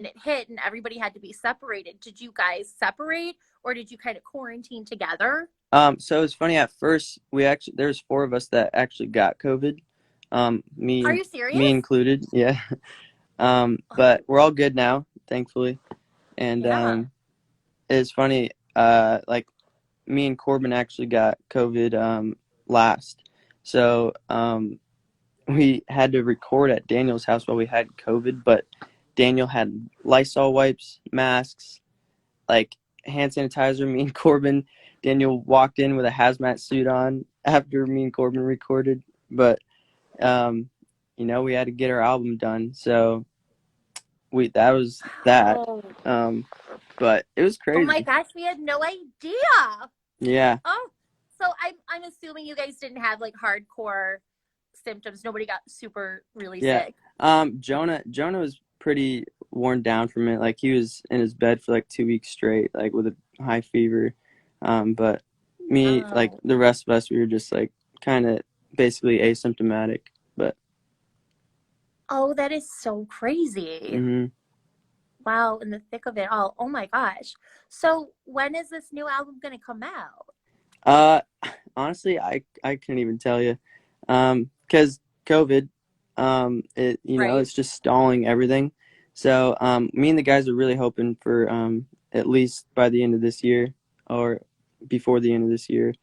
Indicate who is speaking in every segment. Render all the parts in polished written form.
Speaker 1: it hit and everybody had to be separated, did you guys separate or did you kind of quarantine together?
Speaker 2: So it's funny. At first, there's four of us that actually got COVID.
Speaker 1: Are
Speaker 2: Me
Speaker 1: you serious?
Speaker 2: me included. Yeah. But we're all good now, thankfully. And
Speaker 1: Yeah.
Speaker 2: it's funny. Like me and Corbin actually got COVID last. So we had to record at Daniel's house while we had COVID, but Daniel had Lysol wipes, masks, like hand sanitizer. Me and Corbin, Daniel walked in with a hazmat suit on after me and Corbin recorded, but we had to get our album done, so that was that.
Speaker 1: Oh.
Speaker 2: But it was
Speaker 1: Oh my
Speaker 2: crazy.
Speaker 1: gosh, we had no idea.
Speaker 2: Yeah,
Speaker 1: Oh, so I'm assuming you guys didn't have like hardcore symptoms. Nobody got super really
Speaker 2: yeah.
Speaker 1: sick.
Speaker 2: Jonah was pretty worn down from it. Like he was in his bed for like 2 weeks straight, like with a high fever. But me, like
Speaker 1: Oh.
Speaker 2: the rest of us, we were just like kind of basically asymptomatic. But
Speaker 1: Oh, that is so crazy.
Speaker 2: hmm
Speaker 1: Wow, in the thick of it all. Oh my gosh. So when is this new album gonna come out?
Speaker 2: uh, honestly, I couldn't even tell you, because COVID,
Speaker 1: Right?
Speaker 2: it's just stalling everything. So me and the guys are really hoping for at least by the end of this year or before the end of this year.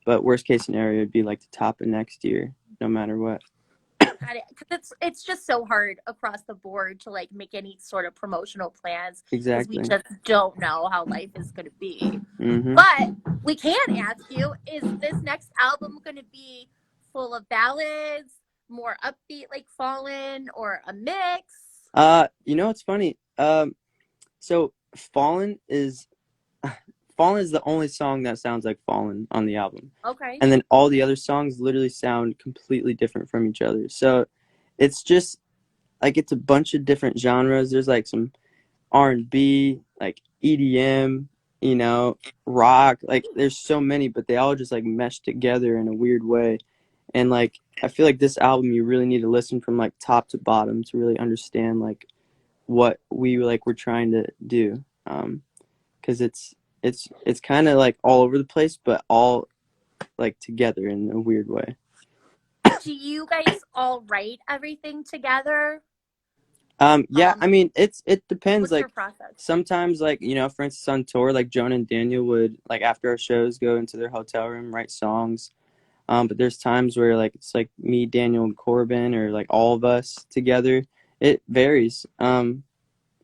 Speaker 2: But worst case scenario would be like the top of next year, no matter what.
Speaker 1: Got it. 'Cause it's just so hard across the board to like make any sort of promotional plans because we
Speaker 2: Exactly.
Speaker 1: just don't know how life is gonna be.
Speaker 2: hmm
Speaker 1: But we can ask you, is this next album gonna be full of ballads, more upbeat like Fallen, or a mix?
Speaker 2: It's funny. So Fallen is the only song that sounds like Fallen on the album.
Speaker 1: Okay.
Speaker 2: And then all the other songs literally sound completely different from each other. So it's just like it's a bunch of different genres. There's like some R&B, like EDM, rock. Like there's so many, but they all just like mesh together in a weird way. And like I feel like this album you really need to listen from like top to bottom to really understand like what we're trying to do. Because it's kind of like all over the place, but all like together in a weird way.
Speaker 1: Do you guys all write everything together?
Speaker 2: Yeah, I mean it depends.
Speaker 1: What's your
Speaker 2: Like
Speaker 1: process?
Speaker 2: sometimes, like for instance, on tour, like Jonah and Daniel would like after our shows go into their hotel room, write songs. But there's times where like it's like me, Daniel, and Corbin, or like all of us together. It varies.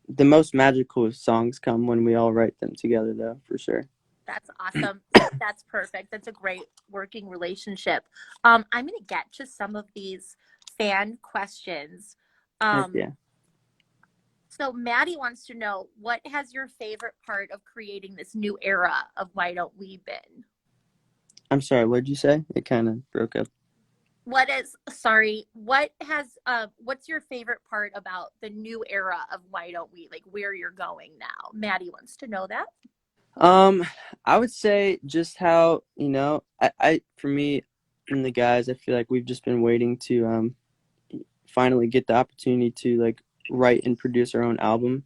Speaker 2: The most magical songs come when we all write them together, though, for sure.
Speaker 1: That's awesome. That's perfect. That's a great working relationship. I'm going to get to some of these fan questions.
Speaker 2: Heck
Speaker 1: Um,
Speaker 2: yeah.
Speaker 1: so Maddie wants to know, what has your favorite part of creating this new era of Why Don't We been?
Speaker 2: I'm sorry, what did you say? It kind of broke up.
Speaker 1: What's your favorite part about the new era of Why Don't We, like where you're going now? Maddie wants to know that.
Speaker 2: Um, I would say just how, for me and the guys, I feel like we've just been waiting to finally get the opportunity to like write and produce our own album.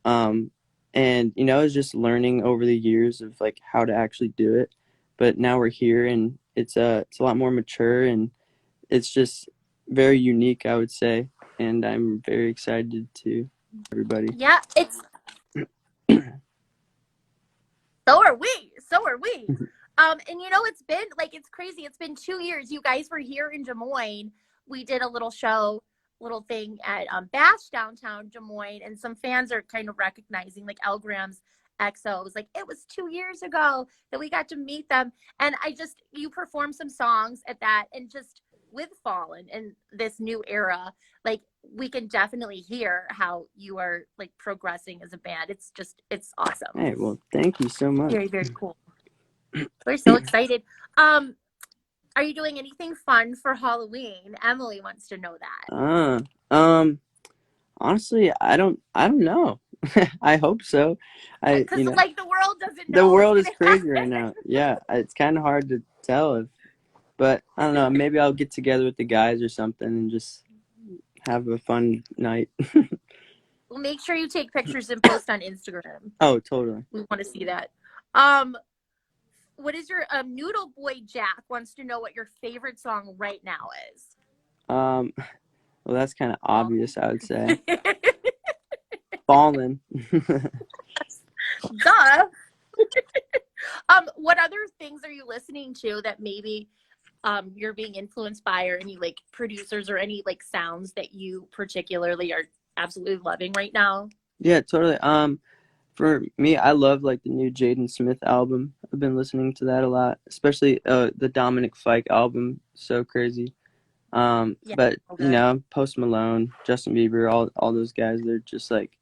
Speaker 2: Um, and it's just learning over the years of like how to actually do it. But now we're here and it's a lot more mature and it's just very unique, I would say. And I'm very excited to everybody.
Speaker 1: Yeah, it's so are we. So are we. And it's been like it's crazy. It's been 2 years. You guys were here in Des Moines. We did a little show, little thing at Bash downtown Des Moines, and some fans are kind of recognizing like Elgram's EXO. It was like it was 2 years ago that we got to meet them, and you performed some songs at that, and just with Fallen and this new era, like we can definitely hear how you are like progressing as a band. It's awesome.
Speaker 2: Hey, well, thank you so much.
Speaker 1: Very, very cool. We're so excited. Um, are you doing anything fun for Halloween? Emily wants to know that.
Speaker 2: Honestly, I don't know. I hope so.
Speaker 1: Because like the world doesn't
Speaker 2: The
Speaker 1: know what's
Speaker 2: world is
Speaker 1: gonna
Speaker 2: crazy right
Speaker 1: happen.
Speaker 2: now. Yeah, it's kind of hard to tell but I don't know. Maybe I'll get together with the guys or something and just have a fun night.
Speaker 1: Well, make sure you take pictures and post on Instagram.
Speaker 2: Oh, totally.
Speaker 1: We want to see that. Um, what is your Noodle Boy Jack wants to know what your favorite song right now is?
Speaker 2: Um, well, that's kind of
Speaker 1: Falling.
Speaker 2: obvious, I would say. Fallen.
Speaker 1: Duh. What other things are you listening to that maybe you're being influenced by, or any like producers or any like sounds that you particularly are absolutely loving right now?
Speaker 2: Yeah, totally. For me, I love like the new Jaden Smith album. I've been listening to that a lot, especially the Dominic Fike album. So crazy.
Speaker 1: Yeah,
Speaker 2: But
Speaker 1: so
Speaker 2: you
Speaker 1: good.
Speaker 2: know, Post Malone, Justin Bieber, all those guys, they're just like,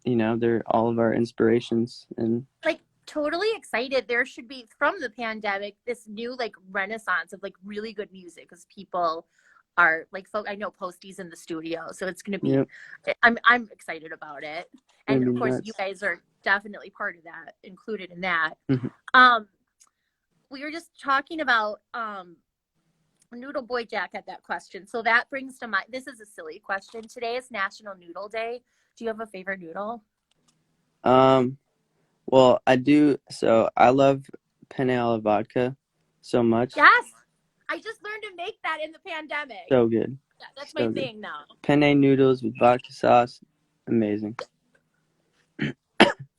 Speaker 2: you know, they're all of our inspirations. And
Speaker 1: Like totally excited. There should be, from the pandemic, this new like renaissance of like really good music, because people are like, folk. I know Posty's in the studio, so it's gonna
Speaker 2: yeah,
Speaker 1: be. I'm excited about it,
Speaker 2: it's gonna
Speaker 1: and
Speaker 2: be
Speaker 1: of course you
Speaker 2: nuts.
Speaker 1: guys are definitely part of that, included in that. Um, we were just talking about Noodle Boy Jack had that question, so that brings to mind. This is a silly question. Today is National Noodle Day. Do you have a favorite noodle?
Speaker 2: um, well, I do. So I love penne alla vodka so much.
Speaker 1: Yes, I just learned to make that in the pandemic.
Speaker 2: So good,
Speaker 1: Yeah, that's my
Speaker 2: so good.
Speaker 1: thing now.
Speaker 2: Penne noodles with vodka sauce, amazing.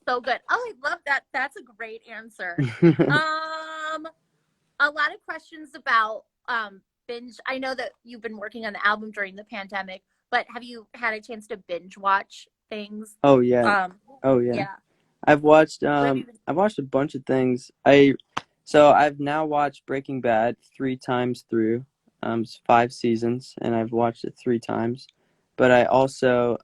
Speaker 1: So good. Oh, I love that. That's a great answer. Um, a lot of questions about binge. I know that you've been working on the album during the pandemic, but have you had a chance to binge watch things?
Speaker 2: Oh yeah,
Speaker 1: Um,
Speaker 2: oh yeah.
Speaker 1: yeah. What have you been?
Speaker 2: I've watched a bunch of things. I've now watched Breaking Bad 3 times through. It's 5 seasons, and I've watched it 3 times. But I also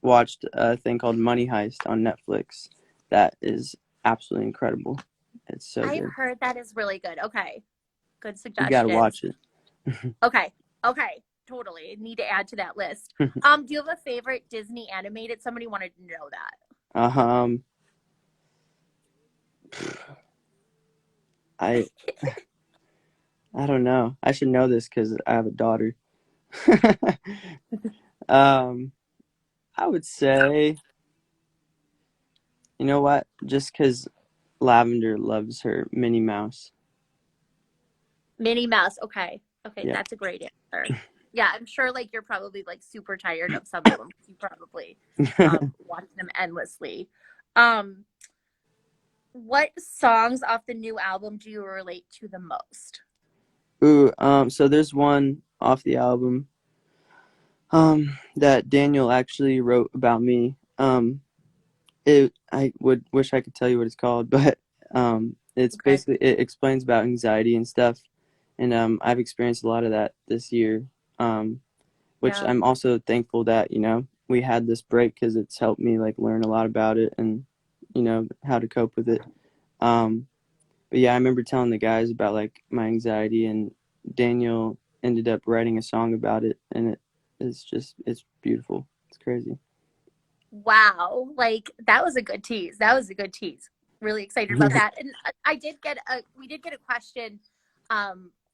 Speaker 2: watched a thing called Money Heist on Netflix. That is absolutely incredible. It's so
Speaker 1: I've
Speaker 2: good.
Speaker 1: heard that is really good. Okay, good
Speaker 2: You gotta
Speaker 1: suggestions.
Speaker 2: watch it.
Speaker 1: Okay, okay, totally. Need to add to that list. Do you have a favorite Disney animated? Somebody wanted to know that.
Speaker 2: um, I I don't know. I should know this because I have a daughter. um, I would say, you know what? Just because Lavender loves her Minnie Mouse.
Speaker 1: Minnie Mouse. Okay. Okay,
Speaker 2: Yeah.
Speaker 1: that's a great answer. Yeah, I'm sure like you're probably like super tired of some of them. You probably watch them endlessly. Um, what songs off the new album do you relate to the most?
Speaker 2: Ooh, so there's one off the album, that Daniel actually wrote about me. I would wish I could tell you what it's called, but it's
Speaker 1: Okay.
Speaker 2: basically it explains about anxiety and stuff, and I've experienced a lot of that this year, which
Speaker 1: Yeah.
Speaker 2: I'm also thankful that, you know, we had this break because it's helped me like learn a lot about it and, you know, how to cope with it. Um, but yeah, I remember telling the guys about like my anxiety, and Daniel ended up writing a song about it, and it's beautiful. It's crazy.
Speaker 1: Wow. Like that was a good tease. That was a good tease. Really excited about that. And I did get a we did get a question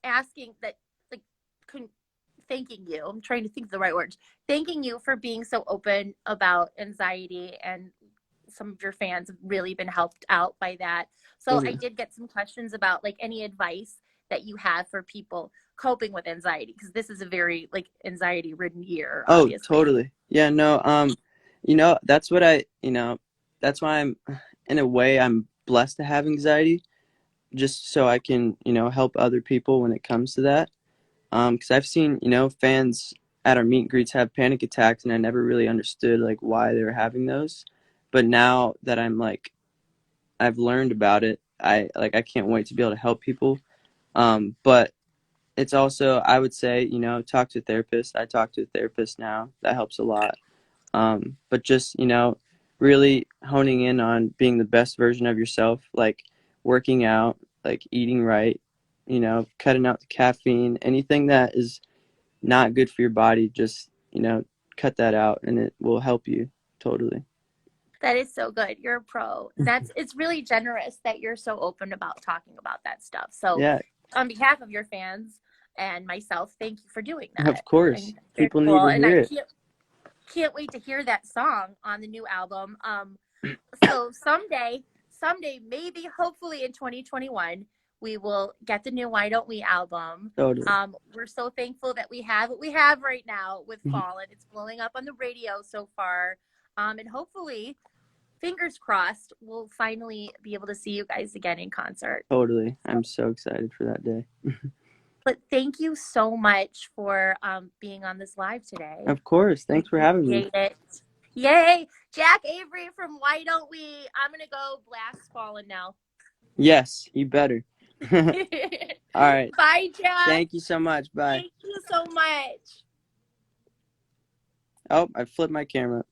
Speaker 1: asking that, like, thanking you. I'm trying to think of the right words. Thanking you for being so open about anxiety, and some of your fans have really been helped out by that. So
Speaker 2: Oh
Speaker 1: I
Speaker 2: yeah.
Speaker 1: did get some questions about like any advice that you have for people coping with anxiety, because this is a very like anxiety ridden year,
Speaker 2: Oh,
Speaker 1: obviously.
Speaker 2: totally. Yeah, no, you know, you know, that's why in a way, I'm blessed to have anxiety, just so I can, you know, help other people when it comes to that. Because I've seen, you know, fans at our meet and greets have panic attacks, and I never really understood like why they were having those. But now that I've learned about it, I can't wait to be able to help people. But it's also, I would say, you know, talk to a therapist. I talk to a therapist now. That helps a lot. But just, you know, really honing in on being the best version of yourself, like working out, like eating right, you know, cutting out the caffeine, anything that is not good for your body, just, you know, cut that out, and it will help you totally.
Speaker 1: That is so good. You're a pro. That's It's really generous that you're so open about talking about that stuff. So,
Speaker 2: Yeah,
Speaker 1: on behalf of your fans and myself, thank you for doing
Speaker 2: of
Speaker 1: that. I
Speaker 2: course.
Speaker 1: think that's very
Speaker 2: People need
Speaker 1: cool.
Speaker 2: to
Speaker 1: And
Speaker 2: hear
Speaker 1: I
Speaker 2: it.
Speaker 1: can't can't wait to hear that song on the new album. So someday, maybe, hopefully in 2021, we will get the new Why Don't We album.
Speaker 2: Totally.
Speaker 1: We're so thankful that we have what we have right now with
Speaker 2: Mhm.
Speaker 1: Fallen. It's blowing up on the radio so far. And hopefully, fingers crossed, we'll finally be able to see you guys again in concert.
Speaker 2: Totally.
Speaker 1: So,
Speaker 2: I'm so excited for that day.
Speaker 1: but thank you so much for being on this live today.
Speaker 2: Of course.
Speaker 1: We
Speaker 2: Thanks for having me.
Speaker 1: appreciate it. Yay. Jack Avery from Why Don't We? I'm going to go blast Fallen now.
Speaker 2: Yes, you better. All right.
Speaker 1: Bye, Jack.
Speaker 2: Thank you so much. Bye.
Speaker 1: Thank you so much.
Speaker 2: Oh, I flipped my camera.